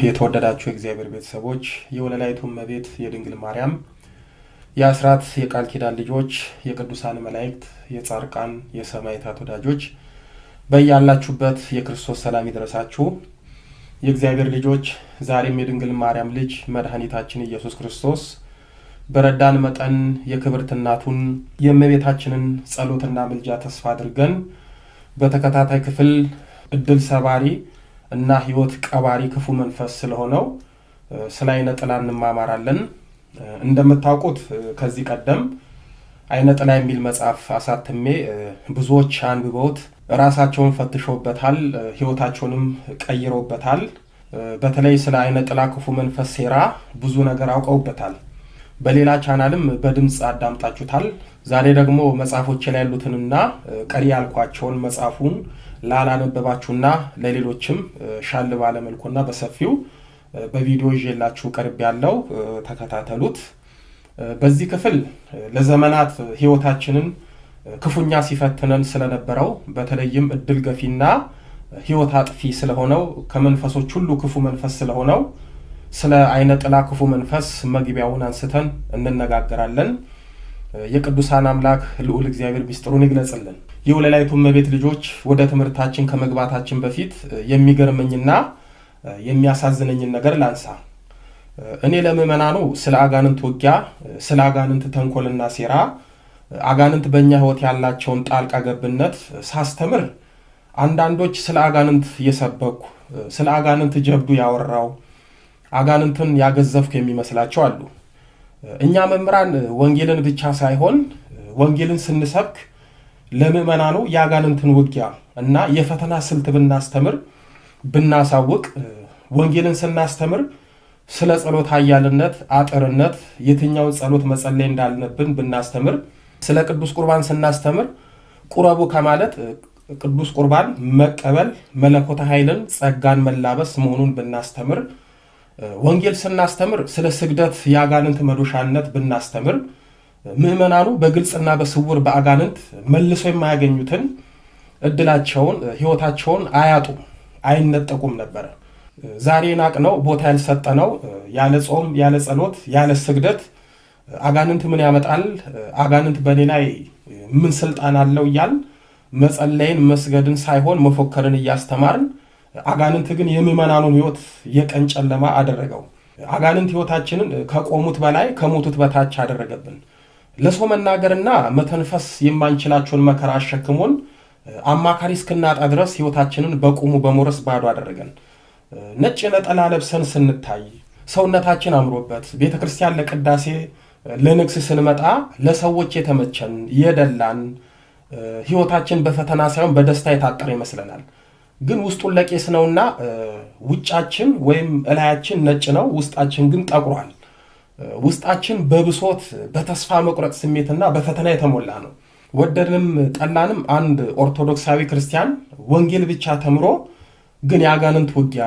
የተወደዳችሁ እግዚአብሔር ቤተሰቦች የወለላይቱ እመቤት የድንግል ማርያም የአስራት የቃል ኪዳን ልጆች የቅዱሳን መላእክት የጻድቃን የሰማዕታት ወዳጆች በእያላችሁበት የክርስቶስ ሰላም ይድረሳችሁ። የእግዚአብሔር ልጆች ዛሬም የድንግል ማርያም ልጅ መድኃኒታችን ኢየሱስ ክርስቶስ በረዳን መጠን የክብርት እናቱን የእመቤታችንን ጸሎትና ምልጃ ተስፋ አድርገን በተከታታይ ክፍል እድል ሰባሪ እና ህይወት ቀባሪ ክፉ መንፈስ ስለሆነው ስለ አይነ ጥላ እንማማራለን። እንደምታውቁት ከዚህ ቀደም አይነ ጥላ የሚል መጽሐፍ አሳትሜ ብዙዎች አንብበውት ራሳቸውን ፈትሾበታል፣ ህይወታቸውንም ቀይረውበታል። በተለይ ስለ አይነ ጥላ ክፉ መንፈስ ሴራ ብዙ ነገር አውቀውበታል። በሌላ ቻናልም በድምጽ አዳምጣችሁታል። ዛሬ ደግሞ መጽሐፎች ላይ ያሉትንና ቀሪ ያልኳቸውን መጽሐፉን ላላነበባችሁና ለሌሎችም ሻል ባለ መልኩና በሰፊው በቪዲዮ ይዤላችሁ ቀርብ ያለው ተከታተሉት። በዚህ ክፍል ለዘመናት ህይወታችንን ክፉኛ ሲፈትነን ስለነበረው በተለይም እድል ገፊና ህይወት አጥፊ ስለሆነው ከመንፈሶች ሁሉ ክፉ መንፈስ ስለሆነው ስለ አይነ ጥላ ክፉ መንፈስ መግቢያውን አንስተን እንነጋገራለን። የቅዱሳን አምላክ ልዑል እግዚአብሔር ሚስጥሩን ይግለጽልን። የወለላይቱ እመቤት ልጆች ወደ ትምህርታችን ከመግባታችን በፊት የሚገርመኝና የሚያሳዝነኝን ነገር ላንሳ። እኔ ለምእመናኑ ስለ አጋንንት ውጊያ፣ ስለ አጋንንት ተንኮልና ሴራ፣ አጋንንት በእኛ ህይወት ያላቸውን ጣልቃ ገብነት ሳስተምር አንዳንዶች ስለ አጋንንት እየሰበኩ ስለ አጋንንት ጀብዱ ያወራው አጋንንትን ያገዘፍኩ የሚመስላቸው አሉ። እኛ መምህራን ወንጌልን ብቻ ሳይሆን ወንጌልን ስንሰብክ ለምእመናኑ የአጋንንትን ውጊያ እና የፈተና ስልት ብናስተምር ብናሳውቅ፣ ወንጌልን ስናስተምር ስለ ጸሎት ኃያልነት አጥርነት የትኛውን ጸሎት መጸለይ እንዳለብን ብናስተምር፣ ስለ ቅዱስ ቁርባን ስናስተምር ቁረቡ ከማለት ቅዱስ ቁርባን መቀበል መለኮተ ኃይልን ጸጋን መላበስ መሆኑን ብናስተምር፣ ወንጌል ስናስተምር ስለ ስግደት የአጋንንት መዶሻነት ብናስተምር ምእመናኑ በግልጽና በስውር በአጋንንት መልሶ የማያገኙትን እድላቸውን ህይወታቸውን አያጡም፣ አይነጠቁም ነበር። ዛሬ ናቅነው ቦታ ያልሰጠነው ያለ ጾም ያለ ጸሎት ያለ ስግደት አጋንንት ምን ያመጣል፣ አጋንንት በኔ ላይ ምን ስልጣን አለው እያል መጸለይን መስገድን ሳይሆን መፎከርን እያስተማርን አጋንንት ግን የምእመናኑን ህይወት የቀን ጨለማ አደረገው። አጋንንት ህይወታችንን ከቆሙት በላይ ከሞቱት በታች አደረገብን። ለሰው መናገርና መተንፈስ የማንችላቸውን መከራ አሸክሞን አማካሪ እስክናጣ ድረስ ህይወታችንን በቁሙ በሞረስ ባዶ አደረገን። ነጭ ነጠላ ለብሰን ስንታይ ሰውነታችን አምሮበት ቤተክርስቲያን ለቅዳሴ ለንግስ ስንመጣ ለሰዎች የተመቸን የደላን ህይወታችን በፈተና ሳይሆን በደስታ የታጠረ ይመስለናል። ግን ውስጡን ለቄስ ነውና ውጫችን ወይም እላያችን ነጭ ነው፣ ውስጣችን ግን ጠቁሯል። ውስጣችን በብሶት በተስፋ መቁረጥ ስሜትና በፈተና የተሞላ ነው። ወደድንም ጠላንም አንድ ኦርቶዶክሳዊ ክርስቲያን ወንጌል ብቻ ተምሮ ግን የአጋንንት ውጊያ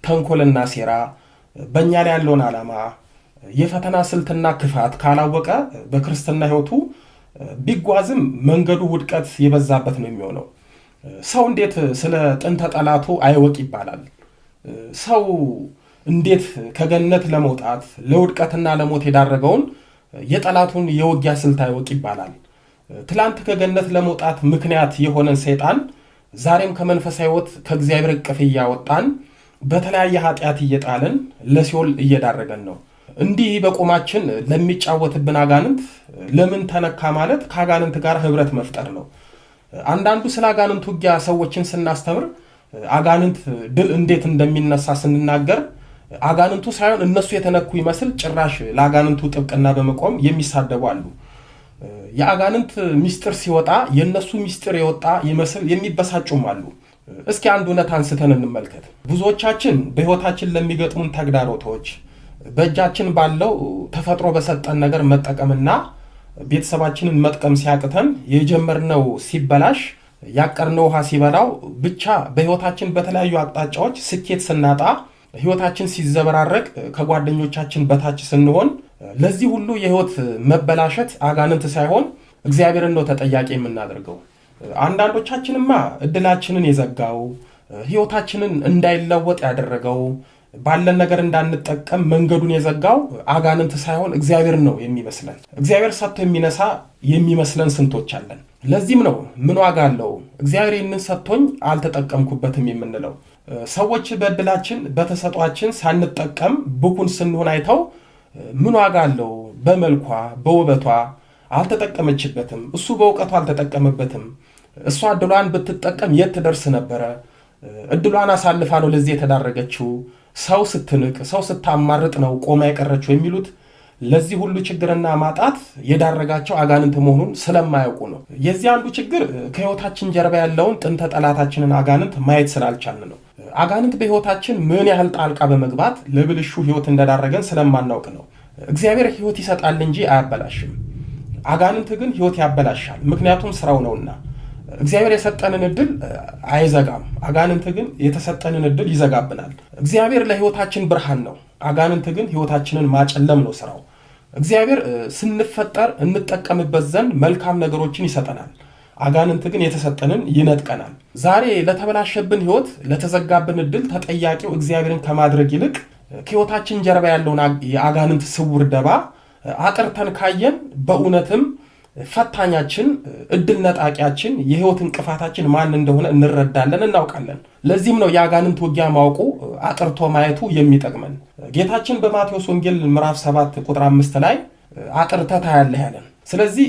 ተንኮልና ሴራ በእኛ ላይ ያለውን ዓላማ የፈተና ስልትና ክፋት ካላወቀ በክርስትና ህይወቱ ቢጓዝም መንገዱ ውድቀት የበዛበት ነው የሚሆነው። ሰው እንዴት ስለ ጥንተ ጠላቱ አይወቅ ይባላል? ሰው እንዴት ከገነት ለመውጣት ለውድቀትና ለሞት የዳረገውን የጠላቱን የውጊያ ስልት አይወቅ ይባላል? ትላንት ከገነት ለመውጣት ምክንያት የሆነን ሰይጣን ዛሬም ከመንፈሳዊ ህይወት ከእግዚአብሔር እቅፍ እያወጣን በተለያየ ኃጢአት እየጣለን ለሲኦል እየዳረገን ነው። እንዲህ በቆማችን ለሚጫወትብን አጋንንት ለምን ተነካ ማለት ከአጋንንት ጋር ህብረት መፍጠር ነው። አንዳንዱ ስለ አጋንንት ውጊያ ሰዎችን ስናስተምር አጋንንት ድል እንዴት እንደሚነሳ ስንናገር አጋንንቱ ሳይሆን እነሱ የተነኩ ይመስል ጭራሽ ለአጋንንቱ ጥብቅና በመቆም የሚሳደቡ አሉ። የአጋንንት ሚስጥር ሲወጣ የእነሱ ሚስጥር የወጣ ይመስል የሚበሳጩም አሉ። እስኪ አንድ እውነት አንስተን እንመልከት። ብዙዎቻችን በህይወታችን ለሚገጥሙን ተግዳሮቶች በእጃችን ባለው ተፈጥሮ በሰጠን ነገር መጠቀምና ቤተሰባችንን መጥቀም ሲያቅተን የጀመርነው ሲበላሽ ያቀርነው ውሃ ሲበላው ብቻ በህይወታችን በተለያዩ አቅጣጫዎች ስኬት ስናጣ ህይወታችን ሲዘበራረቅ ከጓደኞቻችን በታች ስንሆን ለዚህ ሁሉ የህይወት መበላሸት አጋንንት ሳይሆን እግዚአብሔርን ነው ተጠያቂ የምናደርገው። አንዳንዶቻችንማ እድላችንን የዘጋው ህይወታችንን እንዳይለወጥ ያደረገው ባለን ነገር እንዳንጠቀም መንገዱን የዘጋው አጋንንት ሳይሆን እግዚአብሔር ነው የሚመስለን። እግዚአብሔር ሰጥቶ የሚነሳ የሚመስለን ስንቶች አለን። ለዚህም ነው ምን ዋጋ አለው እግዚአብሔር ይህንን ሰጥቶኝ አልተጠቀምኩበትም የምንለው። ሰዎች በእድላችን በተሰጧችን ሳንጠቀም ብኩን ስንሆን አይተው ምን ዋጋ አለው በመልኳ በውበቷ አልተጠቀመችበትም፣ እሱ በእውቀቱ አልተጠቀመበትም፣ እሷ እድሏን ብትጠቀም የት ትደርስ ነበረ፣ እድሏን አሳልፋ ነው ለዚህ የተዳረገችው፣ ሰው ስትንቅ ሰው ስታማርጥ ነው ቆማ የቀረችው የሚሉት ለዚህ ሁሉ ችግርና ማጣት የዳረጋቸው አጋንንት መሆኑን ስለማያውቁ ነው። የዚህ አንዱ ችግር ከህይወታችን ጀርባ ያለውን ጥንተ ጠላታችንን አጋንንት ማየት ስላልቻልን ነው። አጋንንት በህይወታችን ምን ያህል ጣልቃ በመግባት ለብልሹ ህይወት እንደዳረገን ስለማናውቅ ነው። እግዚአብሔር ህይወት ይሰጣል እንጂ አያበላሽም። አጋንንት ግን ህይወት ያበላሻል፣ ምክንያቱም ስራው ነውና። እግዚአብሔር የሰጠንን እድል አይዘጋም፣ አጋንንት ግን የተሰጠንን እድል ይዘጋብናል። እግዚአብሔር ለህይወታችን ብርሃን ነው፣ አጋንንት ግን ህይወታችንን ማጨለም ነው ስራው። እግዚአብሔር ስንፈጠር እንጠቀምበት ዘንድ መልካም ነገሮችን ይሰጠናል፣ አጋንንት ግን የተሰጠንን ይነጥቀናል። ዛሬ ለተበላሸብን ህይወት ለተዘጋብን እድል ተጠያቂው እግዚአብሔርን ከማድረግ ይልቅ ከህይወታችን ጀርባ ያለውን የአጋንንት ስውር ደባ አጥርተን ካየን በእውነትም ፈታኛችን፣ እድል ነጣቂያችን፣ የህይወት እንቅፋታችን ማን እንደሆነ እንረዳለን፣ እናውቃለን። ለዚህም ነው የአጋንንት ውጊያ ማወቁ አጥርቶ ማየቱ የሚጠቅመን። ጌታችን በማቴዎስ ወንጌል ምዕራፍ 7 ቁጥር 5 ላይ አጥርተህ ታያለህ ያለን። ስለዚህ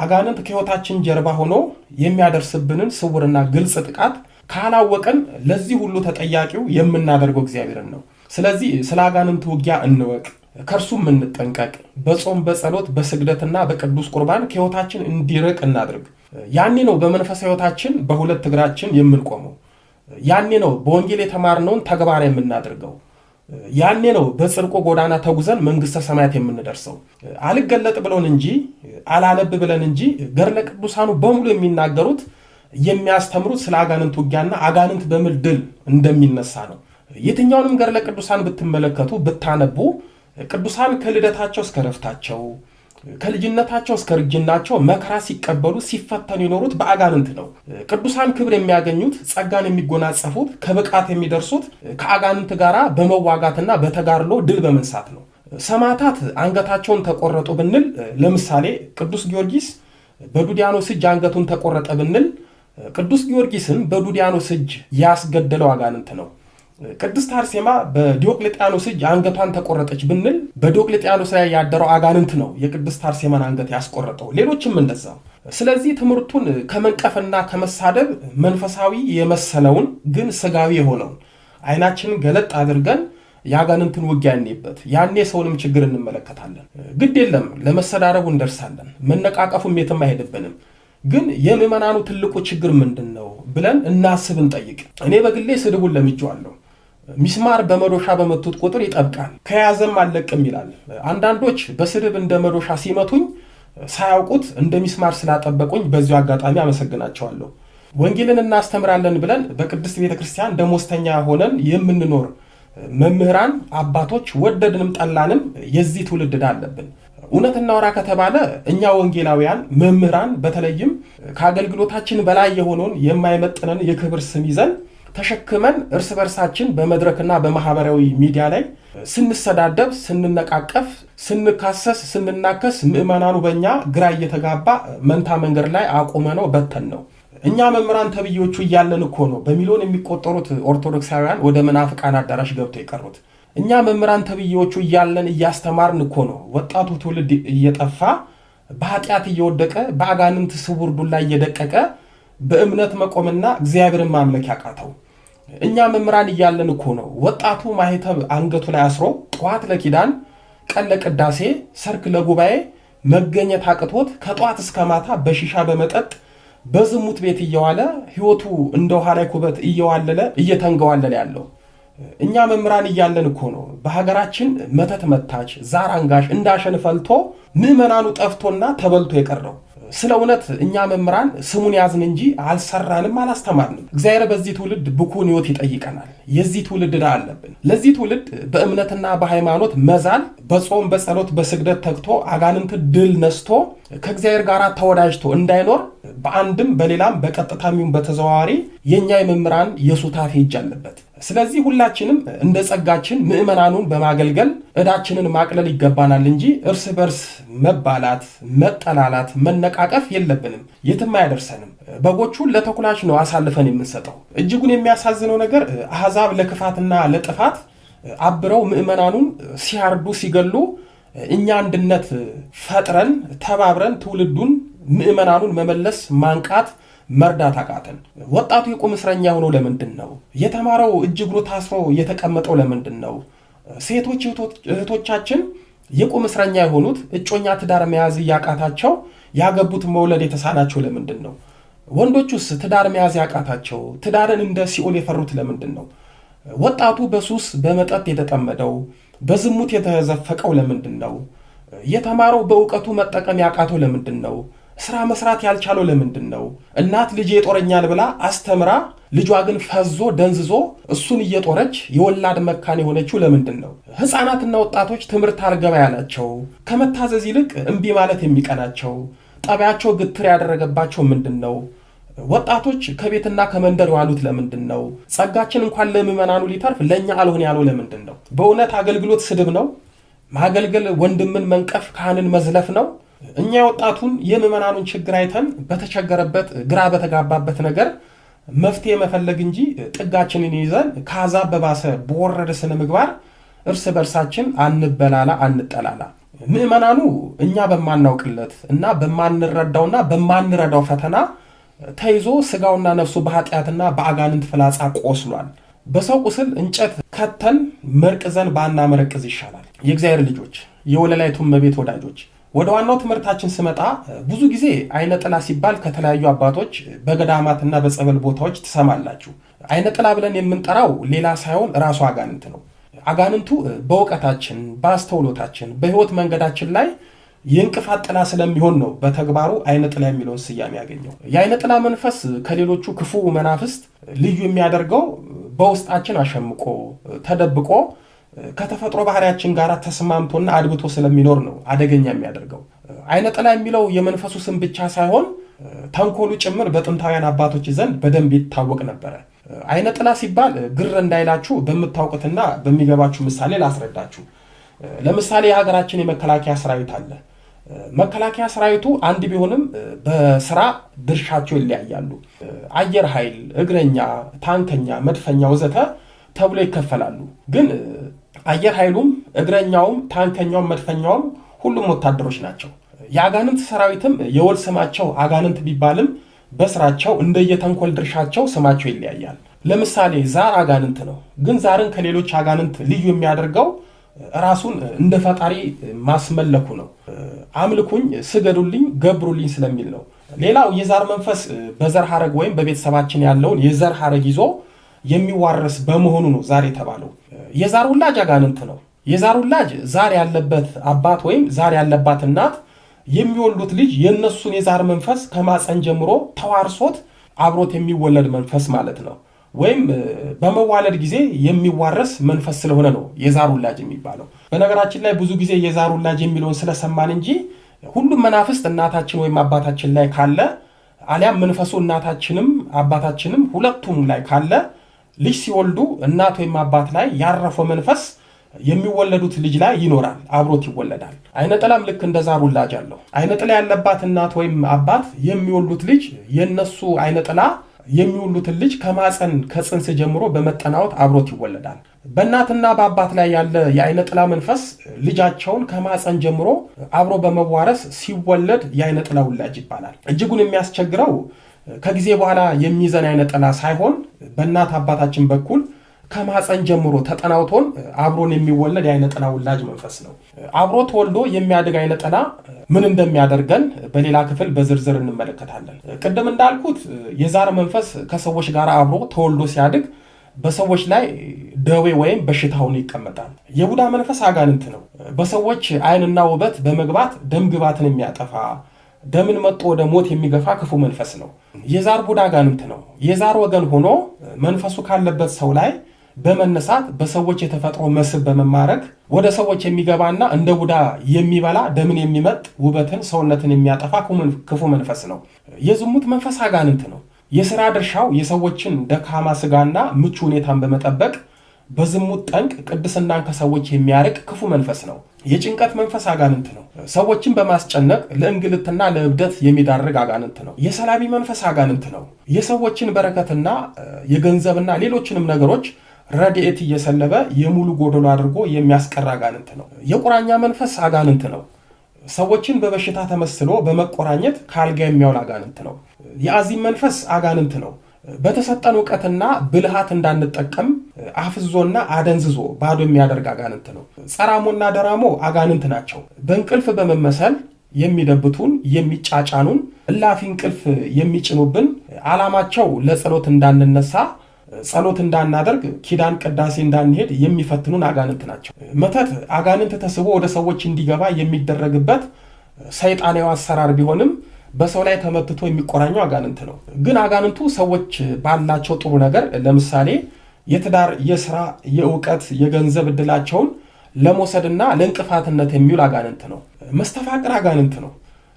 አጋንንት ከህይወታችን ጀርባ ሆኖ የሚያደርስብንን ስውርና ግልጽ ጥቃት ካላወቀን ለዚህ ሁሉ ተጠያቂው የምናደርገው እግዚአብሔርን ነው። ስለዚህ ስለ አጋንንት ውጊያ እንወቅ፣ ከእርሱም እንጠንቀቅ። በጾም በጸሎት በስግደትና በቅዱስ ቁርባን ከህይወታችን እንዲርቅ እናድርግ። ያኔ ነው በመንፈሳዊ ህይወታችን በሁለት እግራችን የምንቆመው። ያኔ ነው በወንጌል የተማርነውን ተግባር የምናደርገው። ያኔ ነው በጽድቁ ጎዳና ተጉዘን መንግስተ ሰማያት የምንደርሰው። አልገለጥ ብለን እንጂ አላለብ ብለን እንጂ ገድለ ቅዱሳኑ በሙሉ የሚናገሩት የሚያስተምሩት ስለ አጋንንት ውጊያና አጋንንት በምን ድል እንደሚነሳ ነው። የትኛውንም ገድለ ቅዱሳን ብትመለከቱ ብታነቡ ቅዱሳን ከልደታቸው እስከ ረፍታቸው ከልጅነታቸው እስከ ርጅናቸው መከራ ሲቀበሉ ሲፈተኑ የኖሩት በአጋንንት ነው። ቅዱሳን ክብር የሚያገኙት ጸጋን የሚጎናጸፉት ከብቃት የሚደርሱት ከአጋንንት ጋር በመዋጋትና በተጋድሎ ድል በመንሳት ነው። ሰማዕታት አንገታቸውን ተቆረጡ ብንል ለምሳሌ ቅዱስ ጊዮርጊስ በዱዲያኖስ እጅ አንገቱን ተቆረጠ ብንል ቅዱስ ጊዮርጊስን በዱዲያኖስ እጅ ያስገደለው አጋንንት ነው። ቅድስት አርሴማ በዲዮቅልጥያኖስ እጅ አንገቷን ተቆረጠች ብንል በዲዮቅልጥያኖስ ላይ ያደረው አጋንንት ነው የቅድስት አርሴማን አንገት ያስቆረጠው። ሌሎችም እንደዛው። ስለዚህ ትምህርቱን ከመንቀፍና ከመሳደብ መንፈሳዊ የመሰለውን ግን ስጋዊ የሆነውን አይናችንን ገለጥ አድርገን የአጋንንትን ውጊያ እንይበት። ያኔ ሰውንም ችግር እንመለከታለን። ግድ የለም ለመሰዳረቡ እንደርሳለን፣ መነቃቀፉም የትም አይሄድብንም። ግን የምዕመናኑ ትልቁ ችግር ምንድን ነው ብለን እናስብ፣ እንጠይቅ። እኔ በግሌ ስድቡን ለምጄዋለሁ። ሚስማር በመዶሻ በመቱት ቁጥር ይጠብቃል፣ ከያዘም አለቅም ይላል። አንዳንዶች በስድብ እንደ መዶሻ ሲመቱኝ ሳያውቁት እንደ ሚስማር ስላጠበቁኝ በዚሁ አጋጣሚ አመሰግናቸዋለሁ። ወንጌልን እናስተምራለን ብለን በቅድስት ቤተክርስቲያን ደሞዝተኛ ሆነን የምንኖር መምህራን አባቶች ወደድንም ጠላንም የዚህ ትውልድ ዕዳ አለብን። እውነት እናወራ ከተባለ እኛ ወንጌላውያን መምህራን በተለይም ከአገልግሎታችን በላይ የሆነውን የማይመጥነን የክብር ስም ይዘን ተሸክመን እርስ በርሳችን በመድረክና በማህበራዊ ሚዲያ ላይ ስንሰዳደብ፣ ስንነቃቀፍ፣ ስንካሰስ፣ ስንናከስ ምዕመናኑ በእኛ ግራ እየተጋባ መንታ መንገድ ላይ አቁመነው በተን ነው። እኛ መምህራን ተብዮቹ እያለን እኮ ነው በሚሊዮን የሚቆጠሩት ኦርቶዶክሳውያን ወደ መናፍቃን አዳራሽ ገብተው የቀሩት። እኛ መምህራን ተብዮቹ እያለን እያስተማርን እኮ ነው ወጣቱ ትውልድ እየጠፋ በኃጢአት እየወደቀ በአጋንንት ስውር ዱላ እየደቀቀ በእምነት መቆምና እግዚአብሔርን ማምለክ ያቃተው። እኛ መምህራን እያለን እኮ ነው ወጣቱ ማህተብ አንገቱ ላይ አስሮ ጠዋት ለኪዳን ቀን ለቅዳሴ ሰርክ ለጉባኤ መገኘት አቅቶት ከጠዋት እስከ ማታ በሺሻ በመጠጥ በዝሙት ቤት እየዋለ ህይወቱ እንደ ውሃ ላይ ኩበት እየዋለለ እየተንገዋለለ ያለው። እኛ መምህራን እያለን እኮ ነው በሀገራችን መተት መታች፣ ዛር አንጋሽ እንዳሸን ፈልቶ ምዕመናኑ ጠፍቶና ተበልቶ የቀረው። ስለ እውነት እኛ መምህራን ስሙን ያዝን እንጂ አልሰራንም፣ አላስተማርንም። እግዚአብሔር በዚህ ትውልድ ብኩን ህይወት ይጠይቀናል። የዚህ ትውልድ ዕዳ አለብን። ለዚህ ትውልድ በእምነትና በሃይማኖት መዛል፣ በጾም በጸሎት በስግደት ተግቶ አጋንንት ድል ነስቶ ከእግዚአብሔር ጋር ተወዳጅቶ እንዳይኖር በአንድም በሌላም በቀጥታም በተዘዋዋሪ የኛ የመምህራን የሱታፌ እጅ አለበት። ስለዚህ ሁላችንም እንደ ጸጋችን ምዕመናኑን በማገልገል ዕዳችንን ማቅለል ይገባናል እንጂ እርስ በርስ መባላት፣ መጠላላት፣ መነቃቀፍ የለብንም። የትም አያደርሰንም። በጎቹን ለተኩላች ነው አሳልፈን የምንሰጠው። እጅጉን የሚያሳዝነው ነገር አሕዛብ ለክፋትና ለጥፋት አብረው ምዕመናኑን ሲያርዱ ሲገሉ፣ እኛ አንድነት ፈጥረን ተባብረን ትውልዱን ምዕመናኑን መመለስ ማንቃት መርዳት አቃተን። ወጣቱ የቁም እስረኛ ሆኖ ለምንድን ነው? የተማረው እጅ እግሩ ታስሮ የተቀመጠው ለምንድን ነው? ሴቶች እህቶቻችን የቁም እስረኛ የሆኑት እጮኛ ትዳር መያዝ እያቃታቸው ያገቡት መውለድ የተሳናቸው ለምንድን ነው? ወንዶቹስ ትዳር መያዝ ያቃታቸው ትዳርን እንደ ሲኦል የፈሩት ለምንድን ነው? ወጣቱ በሱስ በመጠጥ የተጠመደው በዝሙት የተዘፈቀው ለምንድን ነው? የተማረው በእውቀቱ መጠቀም ያቃተው ለምንድን ነው? ስራ መስራት ያልቻለው ለምንድን ነው? እናት ልጅ የጦረኛል ብላ አስተምራ ልጇ ግን ፈዞ ደንዝዞ እሱን እየጦረች የወላድ መካን የሆነችው ለምንድን ነው? ሕፃናትና ወጣቶች ትምህርት አልገባ ያላቸው ከመታዘዝ ይልቅ እምቢ ማለት የሚቀናቸው ጠባያቸው ግትር ያደረገባቸው ምንድን ነው? ወጣቶች ከቤትና ከመንደር የዋሉት ለምንድን ነው? ጸጋችን እንኳን ለምዕመናኑ ሊተርፍ ለእኛ አልሆን ያለው ለምንድን ነው? በእውነት አገልግሎት ስድብ ነው? ማገልገል ወንድምን መንቀፍ ካህንን መዝለፍ ነው? እኛ የወጣቱን የምዕመናኑን ችግር አይተን በተቸገረበት ግራ በተጋባበት ነገር መፍትሄ መፈለግ እንጂ ጥጋችንን ይዘን ከአሕዛብ በባሰ በወረደ ስነ ምግባር እርስ በርሳችን አንበላላ አንጠላላ። ምዕመናኑ እኛ በማናውቅለት እና በማንረዳውና በማንረዳው ፈተና ተይዞ ስጋውና ነፍሱ በኃጢአትና በአጋንንት ፍላጻ ቆስሏል። በሰው ቁስል እንጨት ከተን መርቅዘን ባናመረቅዝ ይሻላል። የእግዚአብሔር ልጆች፣ የወለላይቱም እመቤት ወዳጆች፣ ወደ ዋናው ትምህርታችን ስመጣ ብዙ ጊዜ አይነ ጥላ ሲባል ከተለያዩ አባቶች በገዳማትና በጸበል ቦታዎች ትሰማላችሁ። አይነ ጥላ ብለን የምንጠራው ሌላ ሳይሆን ራሱ አጋንንት ነው። አጋንንቱ በእውቀታችን፣ በአስተውሎታችን፣ በሕይወት መንገዳችን ላይ የእንቅፋት ጥላ ስለሚሆን ነው በተግባሩ አይነ ጥላ የሚለውን ስያሜ ያገኘው። የአይነ ጥላ መንፈስ ከሌሎቹ ክፉ መናፍስት ልዩ የሚያደርገው በውስጣችን አሸምቆ ተደብቆ ከተፈጥሮ ባህሪያችን ጋር ተስማምቶና አድብቶ ስለሚኖር ነው አደገኛ የሚያደርገው። አይነ ጥላ የሚለው የመንፈሱ ስም ብቻ ሳይሆን ተንኮሉ ጭምር በጥንታውያን አባቶች ዘንድ በደንብ ይታወቅ ነበረ። አይነ ጥላ ሲባል ግር እንዳይላችሁ በምታውቁትና በሚገባችሁ ምሳሌ ላስረዳችሁ። ለምሳሌ የሀገራችን የመከላከያ ሰራዊት አለ። መከላከያ ሰራዊቱ አንድ ቢሆንም በስራ ድርሻቸው ይለያያሉ። አየር ኃይል፣ እግረኛ፣ ታንከኛ፣ መድፈኛ ወዘተ ተብሎ ይከፈላሉ። ግን አየር ኃይሉም እግረኛውም ታንከኛውም መድፈኛውም ሁሉም ወታደሮች ናቸው። የአጋንንት ሰራዊትም የወል ስማቸው አጋንንት ቢባልም በስራቸው እንደየተንኮል ድርሻቸው ስማቸው ይለያያል። ለምሳሌ ዛር አጋንንት ነው። ግን ዛርን ከሌሎች አጋንንት ልዩ የሚያደርገው ራሱን እንደ ፈጣሪ ማስመለኩ ነው። አምልኩኝ፣ ስገዱልኝ፣ ገብሩልኝ ስለሚል ነው። ሌላው የዛር መንፈስ በዘር ሐረግ ወይም በቤተሰባችን ያለውን የዘር ሐረግ ይዞ የሚዋረስ በመሆኑ ነው ዛር የተባለው። የዛር ውላጅ አጋንንት ነው። የዛር ውላጅ ዛር ያለበት አባት ወይም ዛር ያለባት እናት የሚወልዱት ልጅ የነሱን የዛር መንፈስ ከማፀን ጀምሮ ተዋርሶት አብሮት የሚወለድ መንፈስ ማለት ነው። ወይም በመዋለድ ጊዜ የሚዋረስ መንፈስ ስለሆነ ነው የዛር ውላጅ የሚባለው። በነገራችን ላይ ብዙ ጊዜ የዛር ውላጅ የሚለውን ስለሰማን እንጂ ሁሉም መናፍስት እናታችን ወይም አባታችን ላይ ካለ አሊያም መንፈሱ እናታችንም አባታችንም ሁለቱም ላይ ካለ ልጅ ሲወልዱ እናት ወይም አባት ላይ ያረፈው መንፈስ የሚወለዱት ልጅ ላይ ይኖራል፣ አብሮት ይወለዳል። አይነ ጥላም ልክ እንደ ዛር ውላጅ አለው። አይነ ጥላ ያለባት እናት ወይም አባት የሚወልዱት ልጅ የነሱ አይነ ጥላ የሚወልዱትን ልጅ ከማፀን ከጽንስ ጀምሮ በመጠናወት አብሮት ይወለዳል። በእናትና በአባት ላይ ያለ የአይነ ጥላ መንፈስ ልጃቸውን ከማፀን ጀምሮ አብሮ በመዋረስ ሲወለድ የአይነ ጥላ ውላጅ ይባላል። እጅጉን የሚያስቸግረው ከጊዜ በኋላ የሚይዘን አይነ ጥላ ሳይሆን በእናት አባታችን በኩል ከማፀን ጀምሮ ተጠናውቶን አብሮን የሚወለድ የአይነ ጥላ ውላጅ መንፈስ ነው። አብሮ ተወልዶ የሚያድግ አይነ ጥላ ምን እንደሚያደርገን በሌላ ክፍል በዝርዝር እንመለከታለን። ቅድም እንዳልኩት የዛር መንፈስ ከሰዎች ጋር አብሮ ተወልዶ ሲያድግ በሰዎች ላይ ደዌ ወይም በሽታ ሆኖ ይቀመጣል። የቡዳ መንፈስ አጋንንት ነው። በሰዎች ዓይንና ውበት በመግባት ደም ግባትን የሚያጠፋ ደምን መጥቶ ወደ ሞት የሚገፋ ክፉ መንፈስ ነው። የዛር ቡዳ አጋንንት ነው። የዛር ወገን ሆኖ መንፈሱ ካለበት ሰው ላይ በመነሳት በሰዎች የተፈጥሮ መስህብ በመማረክ ወደ ሰዎች የሚገባና እንደ ቡዳ የሚበላ ደምን የሚመጥ ውበትን ሰውነትን የሚያጠፋ ክፉ መንፈስ ነው። የዝሙት መንፈስ አጋንንት ነው። የሥራ ድርሻው የሰዎችን ደካማ ስጋና ምቹ ሁኔታን በመጠበቅ በዝሙት ጠንቅ ቅድስናን ከሰዎች የሚያርቅ ክፉ መንፈስ ነው። የጭንቀት መንፈስ አጋንንት ነው። ሰዎችን በማስጨነቅ ለእንግልትና ለእብደት የሚዳርግ አጋንንት ነው። የሰላቢ መንፈስ አጋንንት ነው። የሰዎችን በረከትና የገንዘብና ሌሎችንም ነገሮች ረድኤት እየሰለበ የሙሉ ጎደሎ አድርጎ የሚያስቀር አጋንንት ነው። የቁራኛ መንፈስ አጋንንት ነው። ሰዎችን በበሽታ ተመስሎ በመቆራኘት ከአልጋ የሚያውል አጋንንት ነው። የአዚም መንፈስ አጋንንት ነው። በተሰጠን እውቀትና ብልሃት እንዳንጠቀም አፍዞና አደንዝዞ ባዶ የሚያደርግ አጋንንት ነው። ጸራሞና ደራሞ አጋንንት ናቸው። በእንቅልፍ በመመሰል የሚደብቱን፣ የሚጫጫኑን፣ እላፊ እንቅልፍ የሚጭኑብን፣ ዓላማቸው ለጸሎት እንዳንነሳ፣ ጸሎት እንዳናደርግ፣ ኪዳን ቅዳሴ እንዳንሄድ የሚፈትኑን አጋንንት ናቸው። መተት አጋንንት ተስቦ ወደ ሰዎች እንዲገባ የሚደረግበት ሰይጣናዊ አሰራር ቢሆንም በሰው ላይ ተመትቶ የሚቆራኘው አጋንንት ነው። ግን አጋንንቱ ሰዎች ባላቸው ጥሩ ነገር ለምሳሌ የትዳር፣ የሥራ፣ የእውቀት፣ የገንዘብ ዕድላቸውን ለመውሰድና ለእንቅፋትነት የሚውል አጋንንት ነው። መስተፋቅር አጋንንት ነው።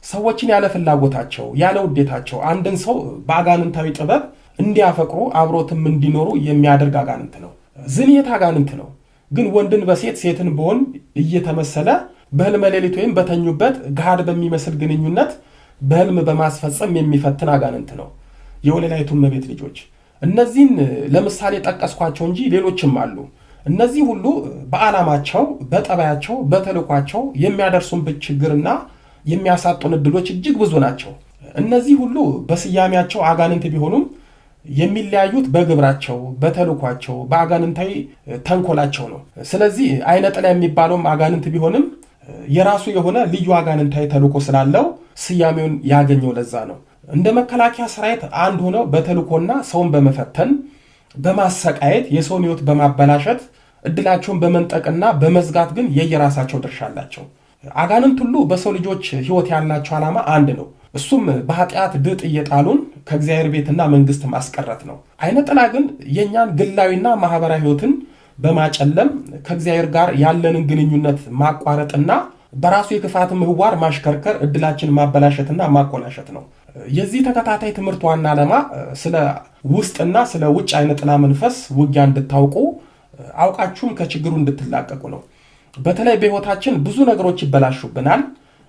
ሰዎችን ያለ ፍላጎታቸው ያለ ውዴታቸው አንድን ሰው በአጋንንታዊ ጥበብ እንዲያፈቅሩ አብሮትም እንዲኖሩ የሚያደርግ አጋንንት ነው። ዝንየት አጋንንት ነው። ግን ወንድን በሴት ሴትን በወንድ እየተመሰለ በሕልመ ሌሊት ወይም በተኙበት ገሃድ በሚመስል ግንኙነት በሕልም በማስፈጸም የሚፈትን አጋንንት ነው። የወለላይቱ እመቤት ልጆች እነዚህን ለምሳሌ ጠቀስኳቸው እንጂ ሌሎችም አሉ። እነዚህ ሁሉ በዓላማቸው፣ በጠባያቸው፣ በተልኳቸው የሚያደርሱን ችግርና የሚያሳጡን ዕድሎች እጅግ ብዙ ናቸው። እነዚህ ሁሉ በስያሜያቸው አጋንንት ቢሆኑም የሚለያዩት በግብራቸው፣ በተልኳቸው፣ በአጋንንታዊ ተንኮላቸው ነው። ስለዚህ አይነ ጥላ የሚባለውም አጋንንት ቢሆንም የራሱ የሆነ ልዩ አጋንንታዊ ተልኮ ስላለው ስያሜውን ያገኘው ለዛ ነው። እንደ መከላከያ ሰራዊት አንድ ሆነው በተልኮና ሰውን በመፈተን በማሰቃየት የሰውን ሕይወት በማበላሸት እድላቸውን በመንጠቅና በመዝጋት ግን የየራሳቸው ድርሻ አላቸው። አጋንንት ሁሉ በሰው ልጆች ሕይወት ያላቸው ዓላማ አንድ ነው። እሱም በኃጢአት ድጥ እየጣሉን ከእግዚአብሔር ቤትና መንግስት ማስቀረት ነው። አይነ ጥላ ግን የእኛን ግላዊና ማህበራዊ ሕይወትን በማጨለም ከእግዚአብሔር ጋር ያለንን ግንኙነት ማቋረጥና በራሱ የክፋት ምህዋር ማሽከርከር፣ እድላችን ማበላሸትና ማኮላሸት ነው። የዚህ ተከታታይ ትምህርት ዋና ዓላማ ስለ ውስጥና ስለ ውጭ አይነ ጥላ መንፈስ ውጊያ እንድታውቁ አውቃችሁም ከችግሩ እንድትላቀቁ ነው። በተለይ በሕይወታችን ብዙ ነገሮች ይበላሹብናል።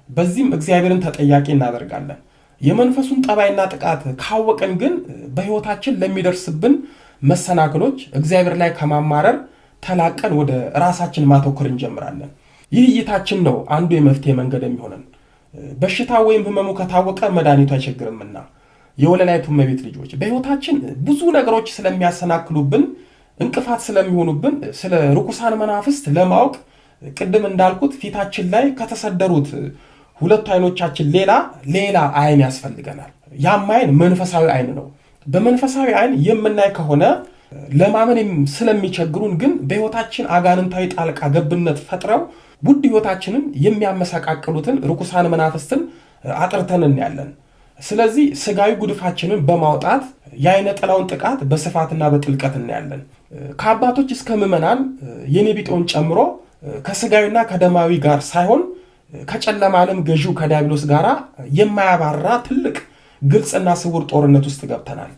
በዚህም እግዚአብሔርን ተጠያቂ እናደርጋለን። የመንፈሱን ጠባይና ጥቃት ካወቅን ግን በሕይወታችን ለሚደርስብን መሰናክሎች እግዚአብሔር ላይ ከማማረር ተላቀን ወደ ራሳችን ማተኮር እንጀምራለን። ይህ እይታችን ነው አንዱ የመፍትሄ መንገድ የሚሆነን። በሽታ ወይም ህመሙ ከታወቀ መድኃኒቱ አይቸግርምና የወለላይቱ እመቤት ልጆች በሕይወታችን ብዙ ነገሮች ስለሚያሰናክሉብን፣ እንቅፋት ስለሚሆኑብን ስለ ርኩሳን መናፍስት ለማወቅ ቅድም እንዳልኩት ፊታችን ላይ ከተሰደሩት ሁለቱ አይኖቻችን ሌላ አይን ያስፈልገናል። ያም አይን መንፈሳዊ አይን ነው። በመንፈሳዊ አይን የምናይ ከሆነ ለማመን ስለሚቸግሩን ግን በሕይወታችን አጋንንታዊ ጣልቃ ገብነት ፈጥረው ውድ ሕይወታችንን የሚያመሰቃቅሉትን ርኩሳን መናፍስትን አጥርተን እናያለን። ስለዚህ ስጋዊ ጉድፋችንን በማውጣት የአይነ ጥላውን ጥቃት በስፋትና በጥልቀት እናያለን። ከአባቶች እስከ ምዕመናን የኔ ቢጤውን ጨምሮ ከስጋዊና ከደማዊ ጋር ሳይሆን ከጨለማ ዓለም ገዢው ከዲያብሎስ ጋር የማያባራ ትልቅ ግልጽና ስውር ጦርነት ውስጥ ገብተናል።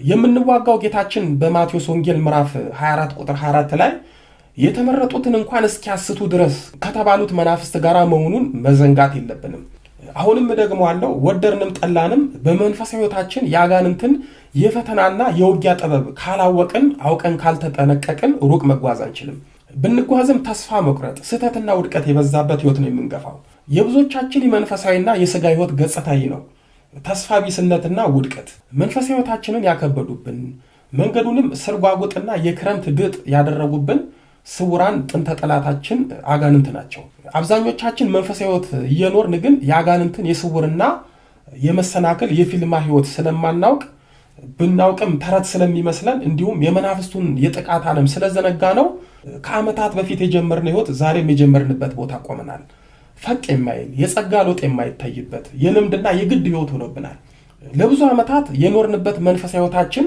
የምንዋጋው ጌታችን በማቴዎስ ወንጌል ምዕራፍ 24 ቁጥር 24 ላይ የተመረጡትን እንኳን እስኪያስቱ ድረስ ከተባሉት መናፍስት ጋር መሆኑን መዘንጋት የለብንም። አሁንም ደግሞ አለው ወደርንም ጠላንም በመንፈሳዊ ሕይወታችን የአጋንንትን የፈተናና የውጊያ ጥበብ ካላወቅን፣ አውቀን ካልተጠነቀቅን ሩቅ መጓዝ አንችልም። ብንጓዝም ተስፋ መቁረጥ፣ ስህተትና ውድቀት የበዛበት ሕይወት ነው የምንገፋው። የብዙዎቻችን የመንፈሳዊና የሥጋ ሕይወት ገጽታ ነው ተስፋ ቢስነትና ውድቀት። መንፈሳዊ ሕይወታችንን ያከበዱብን፣ መንገዱንም ስርጓጉጥና የክረምት ድጥ ያደረጉብን ስውራን ጥንተ ጠላታችን አጋንንት ናቸው። አብዛኞቻችን መንፈሳዊ ሕይወት እየኖርን ግን የአጋንንትን የስውርና የመሰናክል የፊልማ ሕይወት ስለማናውቅ፣ ብናውቅም ተረት ስለሚመስለን፣ እንዲሁም የመናፍስቱን የጥቃት ዓለም ስለዘነጋ ነው ከዓመታት በፊት የጀመርነው ሕይወት ዛሬም የጀመርንበት ቦታ ቆመናል። ፈቅ የማይል የጸጋ ለውጥ የማይታይበት የልምድና የግድ ሕይወት ሆኖብናል። ለብዙ ዓመታት የኖርንበት መንፈሳዊ ሕይወታችን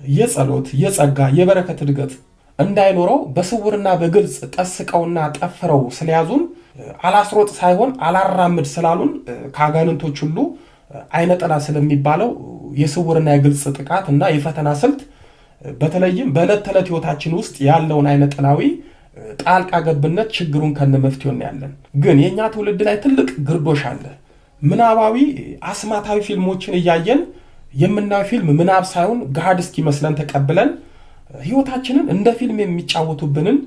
የጸሎት፣ የጸጋ፣ የበረከት እድገት እንዳይኖረው በስውርና በግልጽ ጠስቀውና ጠፍረው ስለያዙን አላስሮጥ ሳይሆን አላራምድ ስላሉን ከአጋንንቶች ሁሉ አይነ ጥላ ስለሚባለው የስውርና የግልጽ ጥቃት እና የፈተና ስልት በተለይም በዕለት ተዕለት ህይወታችን ውስጥ ያለውን አይነ ጥላዊ ጣልቃ ገብነት ችግሩን ከነመፍትሄው እናያለን። ግን የኛ ትውልድ ላይ ትልቅ ግርዶሽ አለ። ምናባዊ አስማታዊ ፊልሞችን እያየን የምናየው ፊልም ምናብ ሳይሆን ገሃድ እስኪመስለን ተቀብለን ህይወታችንን እንደ ፊልም የሚጫወቱብንን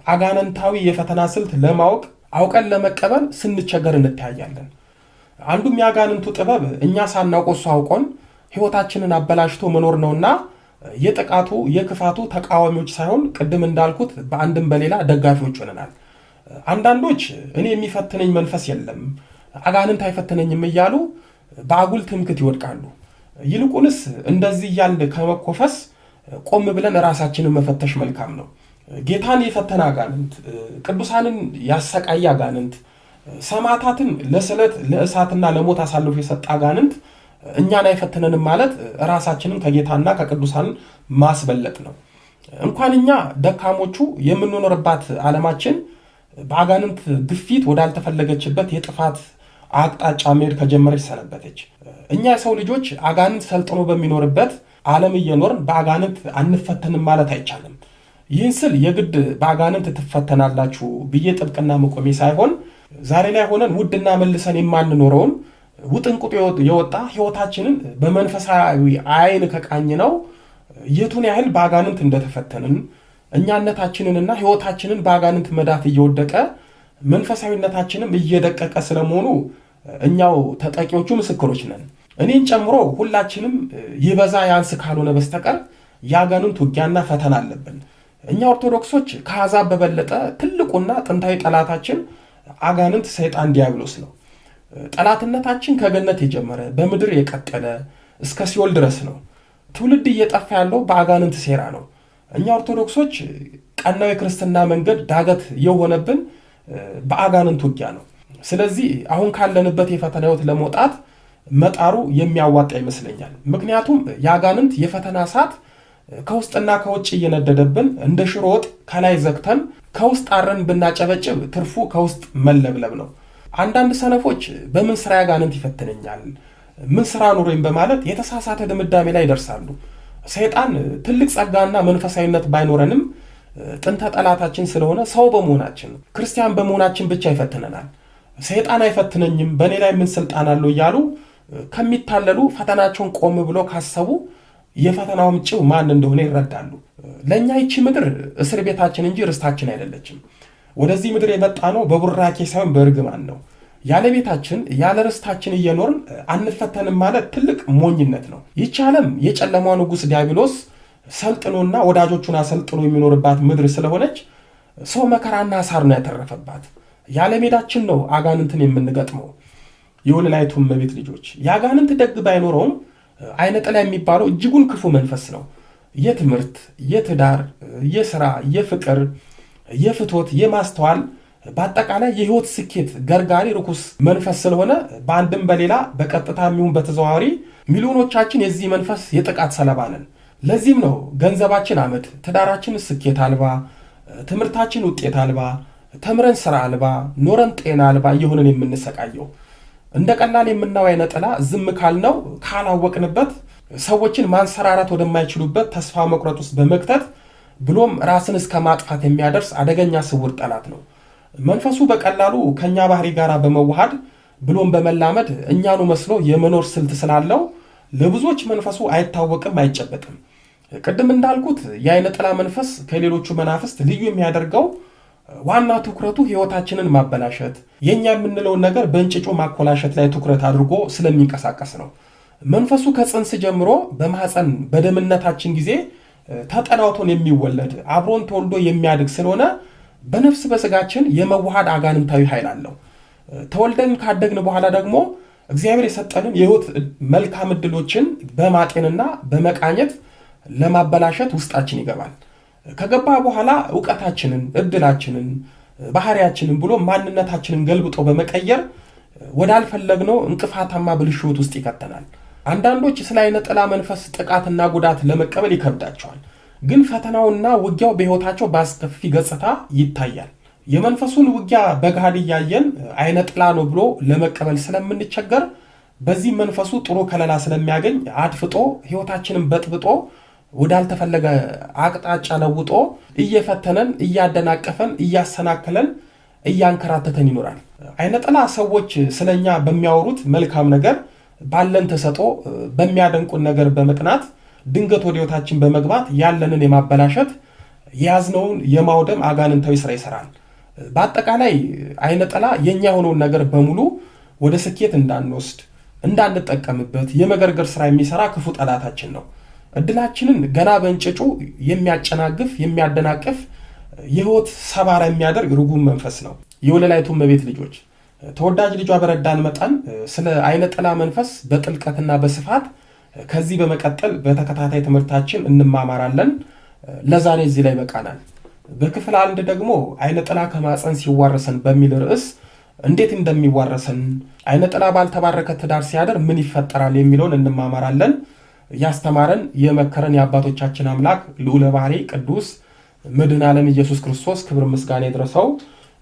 አጋንንታዊ የፈተና ስልት ለማወቅ አውቀን ለመቀበል ስንቸገር እንታያለን። አንዱም የአጋንንቱ ጥበብ እኛ ሳናውቀው እሱ አውቆን ህይወታችንን አበላሽቶ መኖር ነውና የጥቃቱ የክፋቱ ተቃዋሚዎች ሳይሆን ቅድም እንዳልኩት በአንድም በሌላ ደጋፊዎች ሆነናል። አንዳንዶች እኔ የሚፈትነኝ መንፈስ የለም አጋንንት አይፈትነኝም እያሉ በአጉል ትምክት ይወድቃሉ። ይልቁንስ እንደዚህ እያልን ከመኮፈስ ቆም ብለን ራሳችንን መፈተሽ መልካም ነው። ጌታን የፈተነ አጋንንት፣ ቅዱሳንን ያሰቃየ አጋንንት፣ ሰማዕታትን ለስለት ለእሳትና ለሞት አሳልፎ የሰጠ አጋንንት እኛን አይፈትነንም ማለት ራሳችንን ከጌታና ከቅዱሳን ማስበለጥ ነው። እንኳን እኛ ደካሞቹ የምንኖርባት ዓለማችን በአጋንንት ግፊት ወዳልተፈለገችበት የጥፋት አቅጣጫ መሄድ ከጀመረች ሰነበተች። እኛ የሰው ልጆች አጋንንት ሰልጥኖ በሚኖርበት ዓለም እየኖርን በአጋንንት አንፈተንም ማለት አይቻልም። ይህን ስል የግድ በአጋንንት ትፈተናላችሁ ብዬ ጥብቅና መቆሜ ሳይሆን ዛሬ ላይ ሆነን ውድና መልሰን የማንኖረውን ውጥንቁጥ የወጣ ህይወታችንን በመንፈሳዊ አይን ከቃኝ ነው የቱን ያህል በአጋንንት እንደተፈተንን እኛነታችንንና ህይወታችንን በአጋንንት መዳፍ እየወደቀ መንፈሳዊነታችንም እየደቀቀ ስለመሆኑ እኛው ተጠቂዎቹ ምስክሮች ነን። እኔን ጨምሮ ሁላችንም ይበዛ ያንስ ካልሆነ በስተቀር የአጋንንት ውጊያና ፈተና አለብን። እኛ ኦርቶዶክሶች ከአሕዛብ በበለጠ ትልቁና ጥንታዊ ጠላታችን አጋንንት ሰይጣን ዲያብሎስ ነው። ጠላትነታችን ከገነት የጀመረ በምድር የቀጠለ እስከ ሲኦል ድረስ ነው። ትውልድ እየጠፋ ያለው በአጋንንት ሴራ ነው። እኛ ኦርቶዶክሶች ቀናው የክርስትና መንገድ ዳገት የሆነብን በአጋንንት ውጊያ ነው። ስለዚህ አሁን ካለንበት የፈተና ህይወት ለመውጣት መጣሩ የሚያዋጣ ይመስለኛል። ምክንያቱም የአጋንንት የፈተና እሳት ከውስጥና ከውጭ እየነደደብን እንደ ሽሮ ወጥ ከላይ ዘግተን ከውስጥ አረን ብናጨበጭብ ትርፉ ከውስጥ መለብለብ ነው። አንዳንድ ሰነፎች በምን ስራ አጋንንት ይፈትነኛል፣ ምን ስራ ኑሮኝ በማለት የተሳሳተ ድምዳሜ ላይ ይደርሳሉ። ሰይጣን ትልቅ ጸጋና መንፈሳዊነት ባይኖረንም ጥንተ ጠላታችን ስለሆነ ሰው በመሆናችን ክርስቲያን በመሆናችን ብቻ ይፈትነናል። ሰይጣን አይፈትነኝም በእኔ ላይ ምን ስልጣን አለው እያሉ ከሚታለሉ ፈተናቸውን ቆም ብሎ ካሰቡ የፈተናው ምንጭው ማን እንደሆነ ይረዳሉ። ለእኛ ይቺ ምድር እስር ቤታችን እንጂ ርስታችን አይደለችም። ወደዚህ ምድር የመጣ ነው በቡራኬ ሳይሆን በእርግማን ነው። ያለ ቤታችን ያለ ርስታችን እየኖርን አንፈተንም ማለት ትልቅ ሞኝነት ነው። ይቺ ዓለም የጨለማው ንጉሥ ዲያብሎስ ሰልጥኖና ወዳጆቹን አሰልጥኖ የሚኖርባት ምድር ስለሆነች ሰው መከራና ሳር ነው ያተረፈባት። ያለ ሜዳችን ነው አጋንንትን የምንገጥመው። የወለላይቱ እመቤት ልጆች የአጋንንት ደግ ባይኖረውም አይነ ጥላ የሚባለው እጅጉን ክፉ መንፈስ ነው። የትምህርት፣ የትዳር፣ የሥራ፣ የፍቅር፣ የፍትወት፣ የማስተዋል በአጠቃላይ የህይወት ስኬት ገርጋሪ ርኩስ መንፈስ ስለሆነ በአንድም በሌላ በቀጥታ የሚሆን በተዘዋዋሪ ሚሊዮኖቻችን የዚህ መንፈስ የጥቃት ሰለባ ነን። ለዚህም ነው ገንዘባችን አመድ፣ ትዳራችን ስኬት አልባ፣ ትምህርታችን ውጤት አልባ፣ ተምረን ስራ አልባ፣ ኖረን ጤና አልባ እየሆነን የምንሰቃየው። እንደ ቀላል የምናየው አይነ ጥላ ዝም ካልነው ካላወቅንበት ሰዎችን ማንሰራራት ወደማይችሉበት ተስፋ መቁረጥ ውስጥ በመክተት ብሎም ራስን እስከ ማጥፋት የሚያደርስ አደገኛ ስውር ጠላት ነው። መንፈሱ በቀላሉ ከኛ ባህሪ ጋር በመዋሃድ ብሎም በመላመድ እኛኑ መስሎ የመኖር ስልት ስላለው ለብዙዎች መንፈሱ አይታወቅም፣ አይጨበጥም። ቅድም እንዳልኩት የአይነ ጥላ መንፈስ ከሌሎቹ መናፍስት ልዩ የሚያደርገው ዋና ትኩረቱ ህይወታችንን ማበላሸት፣ የኛ የምንለውን ነገር በእንጭጩ ማኮላሸት ላይ ትኩረት አድርጎ ስለሚንቀሳቀስ ነው። መንፈሱ ከጽንስ ጀምሮ በማህፀን በደምነታችን ጊዜ ተጠናውቶን የሚወለድ አብሮን ተወልዶ የሚያድግ ስለሆነ በነፍስ በስጋችን የመዋሃድ አጋንንታዊ ኃይል አለው። ተወልደን ካደግን በኋላ ደግሞ እግዚአብሔር የሰጠንን የህይወት መልካም ዕድሎችን በማጤንና በመቃኘት ለማበላሸት ውስጣችን ይገባል። ከገባ በኋላ ዕውቀታችንን፣ ዕድላችንን፣ ባህሪያችንን ብሎ ማንነታችንን ገልብጦ በመቀየር ወዳልፈለግነው እንቅፋታማ ብልሽት ውስጥ ይከተናል። አንዳንዶች ስለ አይነ ጥላ መንፈስ ጥቃትና ጉዳት ለመቀበል ይከብዳቸዋል። ግን ፈተናውና ውጊያው በሕይወታቸው በአስከፊ ገጽታ ይታያል። የመንፈሱን ውጊያ በገሃድ እያየን አይነ ጥላ ነው ብሎ ለመቀበል ስለምንቸገር በዚህ መንፈሱ ጥሩ ከለላ ስለሚያገኝ አድፍጦ ሕይወታችንን በጥብጦ ወዳልተፈለገ አቅጣጫ ለውጦ እየፈተነን እያደናቀፈን እያሰናከለን እያንከራተተን ይኖራል። አይነ ጥላ ሰዎች ስለኛ በሚያወሩት መልካም ነገር ባለን ተሰጦ በሚያደንቁን ነገር በመቅናት ድንገት ወደ ሕይወታችን በመግባት ያለንን የማበላሸት የያዝነውን የማውደም አጋንንታዊ ስራ ይሰራል። በአጠቃላይ አይነ ጥላ የኛ የሆነውን ነገር በሙሉ ወደ ስኬት እንዳንወስድ እንዳንጠቀምበት የመገርገር ስራ የሚሰራ ክፉ ጠላታችን ነው። እድላችንን ገና በእንጭጩ የሚያጨናግፍ የሚያደናቅፍ የህይወት ሰባራ የሚያደርግ ርጉም መንፈስ ነው። የወለላይቱ እመቤት ልጆች ተወዳጅ ልጇ በረዳን መጠን ስለ አይነ ጥላ መንፈስ በጥልቀትና በስፋት ከዚህ በመቀጠል በተከታታይ ትምህርታችን እንማማራለን። ለዛሬ እዚህ ላይ በቃናል። በክፍል 1 ደግሞ አይነ ጥላ ከማፀን ሲዋረሰን በሚል ርዕስ እንዴት እንደሚዋረሰን አይነ ጥላ ባልተባረከ ትዳር ሲያደር ምን ይፈጠራል የሚለውን እንማማራለን። ያስተማረን የመከረን የአባቶቻችን አምላክ ልዑለ ባሕርይ ቅዱስ መድኃኔ ዓለም ኢየሱስ ክርስቶስ ክብር ምስጋና ይድረሰው።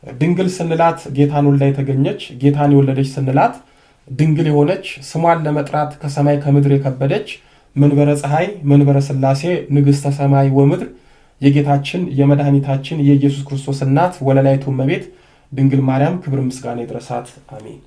ድንግል ስንላት ጌታን ወልዳ የተገኘች ጌታን የወለደች ስንላት ድንግል የሆነች ስሟን ለመጥራት ከሰማይ ከምድር የከበደች መንበረ ፀሐይ መንበረ ሥላሴ ንግሥተ ሰማይ ወምድር የጌታችን የመድኃኒታችን የኢየሱስ ክርስቶስ እናት ወለላይቱ እመቤት ድንግል ማርያም ክብር ምስጋና ይድረሳት። አሜን።